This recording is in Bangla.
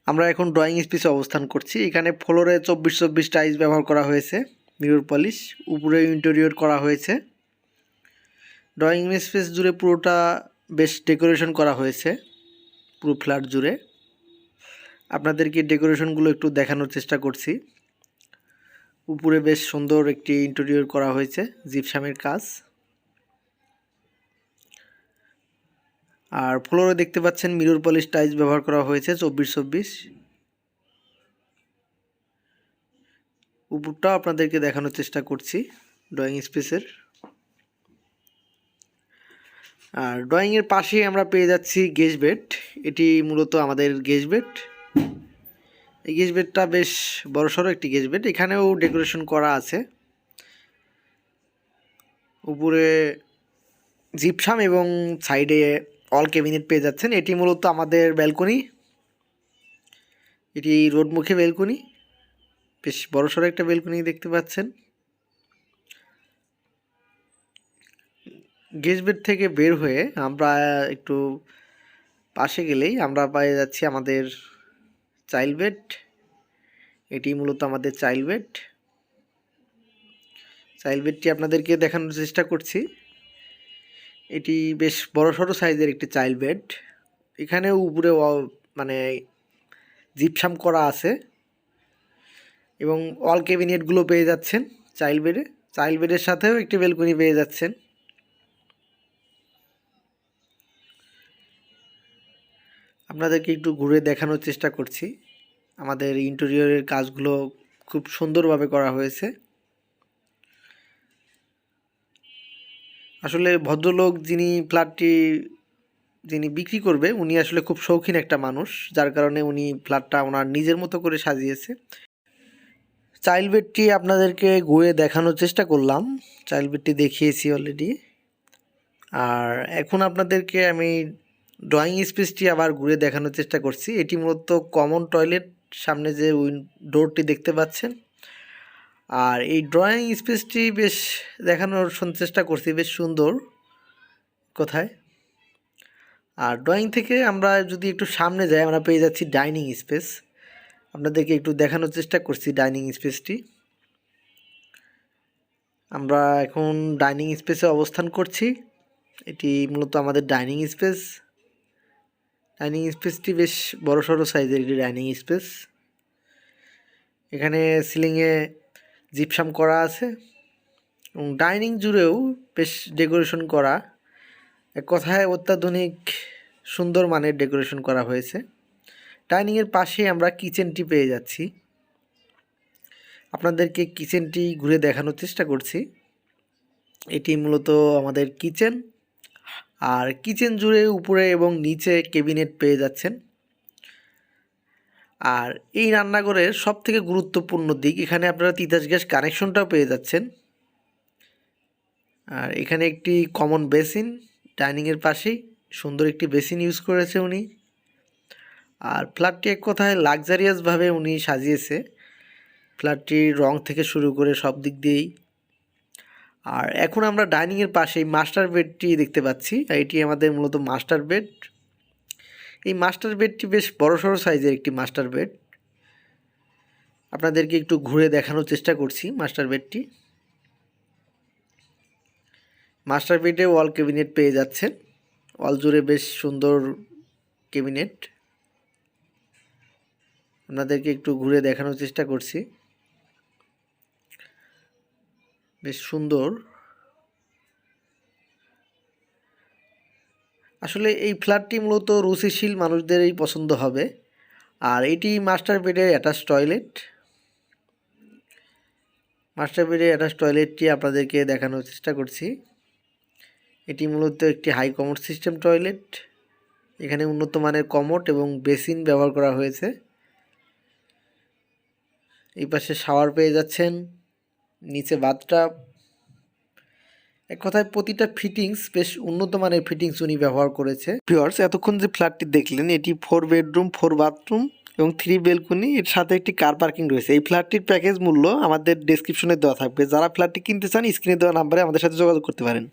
আমরা এখন ড্রয়িং স্পেসে অবস্থান করছি। এখানে ফ্লোরে 24-24 টাইলস ব্যবহার করা হয়েছে, মিরর পলিশ, উপরে ইন্টেরিয়র করা হয়েছে। ড্রয়িং স্পেস জুড়ে পুরোটা বেশ ডেকোরেশন করা হয়েছে, পুরো ফ্ল্যাট জুড়ে। আপনাদেরকে ডেকোরেশনগুলো একটু দেখানোর চেষ্টা করছি। উপরে বেশ সুন্দর একটি ইন্টেরিয়র করা হয়েছে, জিপসামের কাজ। আর ফ্লোরে দেখতে পাচ্ছেন মিরর পলিশ টাইলস ব্যবহার করা হয়েছে 24-24। উপরটাও আপনাদেরকে দেখানোর চেষ্টা করছি ড্রয়িং স্পেসের। আর ড্রয়িংয়ের পাশেই আমরা পেয়ে যাচ্ছি গেস্ট বেড। এটি মূলত আমাদের গেস্ট বেড। এই গেস্ট বেডটা বেশ বড়সড় একটি গেস্ট বেড। এখানেও ডেকোরেশন করা আছে। উপরে জিপসাম এবং সাইডে অল ক্যাবিনেট পেয়ে যাচ্ছেন। এটি মূলত আমাদের ব্যালকনি। এটি রোডমুখী ব্যালকনি, বেশ বড়সড় একটা ব্যালকনি দেখতে পাচ্ছেন। গেস্ট বেড থেকে বের হয়ে আমরা একটু পাশে গেলেই আমরা পেয়ে যাচ্ছি আমাদের চাইল্ড বেড। এটি মূলত আমাদের চাইল্ড বেড। চাইল্ড বেডটি আপনাদেরকে দেখানোর চেষ্টা করছি। এটি বেশ বড়সড় সাইজের একটি চাইল্ড বেড। এখানেও উপরে মানে জিপসাম করা আছে এবং অল ক্যাবিনেটগুলো পেয়ে যাচ্ছেন চাইল্ড বেডে। চাইল্ড বেডের সাথেও একটি ব্যালকনি পেয়ে যাচ্ছেন। আপনাদেরকে একটু ঘুরে দেখানোর চেষ্টা করছি। আমাদের ইন্টেরিয়রের কাজগুলো খুব সুন্দরভাবে করা হয়েছে। আসলে ভদ্রলোক যিনি বিক্রি করবে, উনি আসলে খুব শৌখিন একটা মানুষ, যার কারণে উনি ফ্ল্যাটটা ওনার নিজের মতো করে সাজিয়েছে। চাইল্ড বেডটি আপনাদেরকে ঘুরে দেখানোর চেষ্টা করলাম। চাইল্ড বেডটি দেখিয়েছি অলরেডি। আর এখন আপনাদেরকে আমি ড্রয়িং স্পেসটি আবার ঘুরে দেখানোর চেষ্টা করছি। এটি মূলত কমন টয়লেট, সামনে যে ডোরটি দেখতে পাচ্ছেন। আর এই ড্রয়িং স্পেসটি বেশ দেখানোর চেষ্টা করছি, বেশ সুন্দর কোথায়। আর ড্রয়িং থেকে আমরা যদি একটু সামনে যাই, আমরা পেয়ে যাচ্ছি ডাইনিং স্পেস। আপনাদেরকে একটু দেখানোর চেষ্টা করছি ডাইনিং স্পেসটি। আমরা এখন ডাইনিং স্পেসে অবস্থান করছি। এটি মূলত আমাদের ডাইনিং স্পেস। ডাইনিং স্পেসটি বেশ বড়সড় সাইজের একটি ডাইনিং স্পেস। এখানে সিলিংয়ে জিপসাম করা আছে এবং ডাইনিং জুড়েও বেশ ডেকোরেশন করা, এক কথায় অত্যাধুনিক সুন্দর মানের ডেকোরেশন করা হয়েছে। ডাইনিংয়ের পাশে আমরা কিচেনটি পেয়ে যাচ্ছি। আপনাদেরকে কিচেনটি ঘুরে দেখানোর চেষ্টা করছি। এটি মূলত আমাদের কিচেন। আর কিচেন জুড়ে উপরে এবং নিচে ক্যাবিনেট পেয়ে যাচ্ছেন। আর এই রান্নাঘরের সবথেকে গুরুত্বপূর্ণ দিক, এখানে আপনারা তিতাস গ্যাস কানেকশনটাও পেয়ে যাচ্ছেন। আর এখানে একটি কমন বেসিন ডাইনিংয়ের পাশেই, সুন্দর একটি বেসিন ইউজ করেছে উনি। আর ফ্ল্যাটটি এক কথায় লাক্সারিয়াসভাবে উনি সাজিয়েছে, ফ্ল্যাটটির রং থেকে শুরু করে সব দিক দিয়েই। আর এখন আমরা ডাইনিংয়ের পাশেই মাস্টার বেডটি দেখতে পাচ্ছি। এটি আমাদের মূলত মাস্টার বেড। এই মাস্টার বেডটি বেশ বড়সড় সাইজের একটি মাস্টার বেড। আপনাদেরকে একটু ঘুরে দেখানোর চেষ্টা করছি মাস্টার বেডটি। মাস্টার বেডে ওয়াল ক্যাবিনেট পেয়ে যাচ্ছেন। ওয়াল জুড়ে বেশ সুন্দর ক্যাবিনেট। আপনাদেরকে একটু ঘুরে দেখানোর চেষ্টা করছি, বেশ সুন্দর। আসলে এই ফ্ল্যাটটি মূলত রুচিশীল মানুষদেরই পছন্দ হবে। আর এটি মাস্টার বেডের অ্যাটাচ টয়লেট। মাস্টার বেডের অ্যাটাচ টয়লেটটি আপনাদেরকে দেখানোর চেষ্টা করছি। এটি মূলত একটি হাই কমোড সিস্টেম টয়লেট। এখানে উন্নত মানের কমোড এবং বেসিন ব্যবহার করা হয়েছে। এই পাশে শাওয়ার পেয়ে যাচ্ছেন, নিচে বাথটাব। এক কথায় প্রতিটা ফিটিংস বেশ উন্নত মানের ফিটিংস উনি ব্যবহার করেছে। ভিউয়ার্স, এতক্ষণ যে ফ্ল্যাটটি দেখলেন, এটি 4 বেডরুম 4 বাথরুম এবং 3 ব্যালকনি, এর সাথে একটি কার পার্কিং রয়েছে। এই ফ্ল্যাটটির প্যাকেজ মূল্য আমাদের ডেসক্রিপশনে দেওয়া থাকবে। যারা ফ্ল্যাটটি কিনতে চান, স্ক্রিনে দেওয়া নাম্বারে আমাদের সাথে যোগাযোগ করতে পারেন।